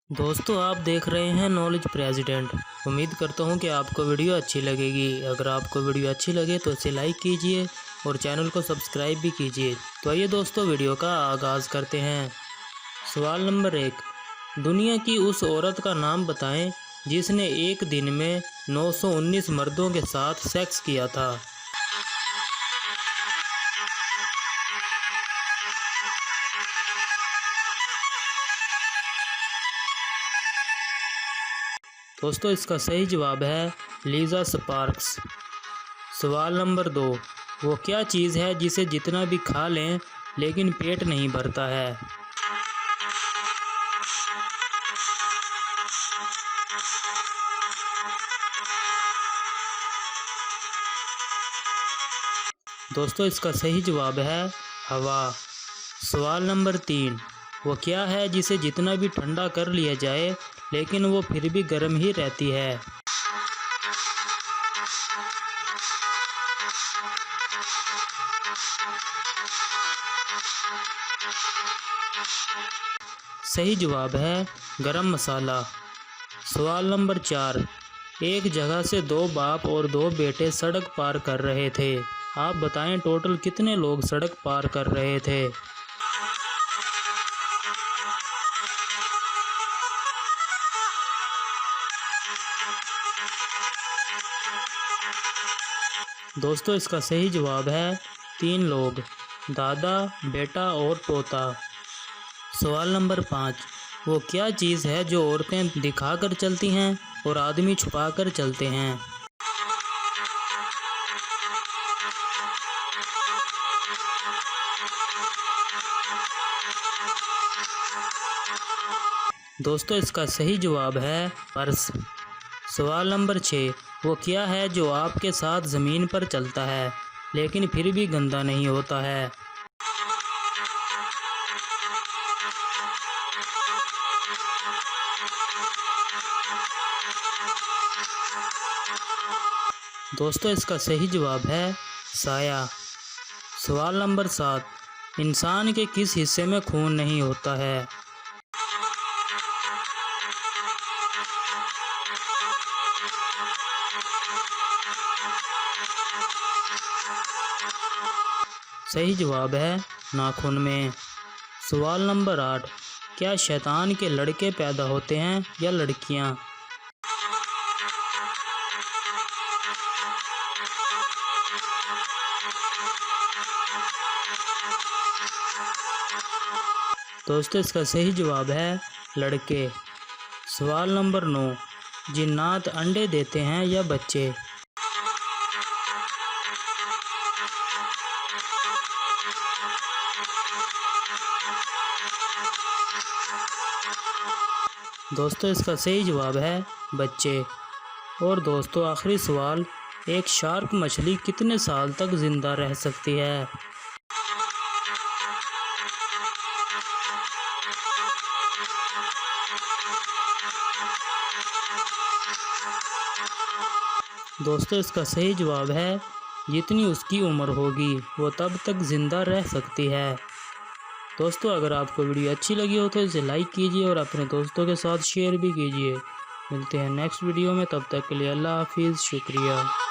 दोस्तों, आप देख रहे हैं नॉलेज प्रेसिडेंट। उम्मीद करता हूं कि आपको वीडियो अच्छी लगेगी। अगर आपको वीडियो अच्छी लगे तो इसे लाइक कीजिए और चैनल को सब्सक्राइब भी कीजिए। तो आइए दोस्तों, वीडियो का आगाज़ करते हैं। सवाल नंबर 1, दुनिया की उस औरत का नाम बताएं जिसने एक दिन में 919 मर्दों के साथ सेक्स किया था। दोस्तों, इसका सही जवाब है लीज़ा स्पार्क्स। सवाल नंबर 2, वो क्या चीज़ है जिसे जितना भी खा लें लेकिन पेट नहीं भरता है। दोस्तों, इसका सही जवाब है हवा। सवाल नंबर 3, वो क्या है जिसे जितना भी ठंडा कर लिया जाए लेकिन वो फिर भी गर्म ही रहती है। सही जवाब है गरम मसाला। सवाल नंबर 4, एक जगह से दो बाप और दो बेटे सड़क पार कर रहे थे। आप बताएं टोटल कितने लोग सड़क पार कर रहे थे। दोस्तों, इसका सही जवाब है 3 लोग, दादा, बेटा और पोता। सवाल नंबर 5, वो क्या चीज़ है जो औरतें दिखाकर चलती हैं और आदमी छुपाकर चलते हैं। दोस्तों, इसका सही जवाब है पर्स। सवाल नंबर 6, वो क्या है जो आपके साथ ज़मीन पर चलता है लेकिन फिर भी गंदा नहीं होता है। दोस्तों, इसका सही जवाब है साया। सवाल नंबर 7, इंसान के किस हिस्से में खून नहीं होता है। सही जवाब है नाखून में। सवाल नंबर 8, क्या शैतान के लड़के पैदा होते हैं या लड़कियां। दोस्तों, इसका सही जवाब है लड़के। सवाल नंबर 9, जिन्नात अंडे देते हैं या बच्चे। दोस्तों, इसका सही जवाब है बच्चे। और दोस्तों, आखिरी सवाल, एक शार्क मछली कितने साल तक ज़िंदा रह सकती है। दोस्तों, इसका सही जवाब है जितनी उसकी उम्र होगी वो तब तक ज़िंदा रह सकती है। दोस्तों, अगर आपको वीडियो अच्छी लगी हो तो इसे लाइक कीजिए और अपने दोस्तों के साथ शेयर भी कीजिए। मिलते हैं नेक्स्ट वीडियो में, तब तक के लिए अल्लाह हाफिज़, शुक्रिया।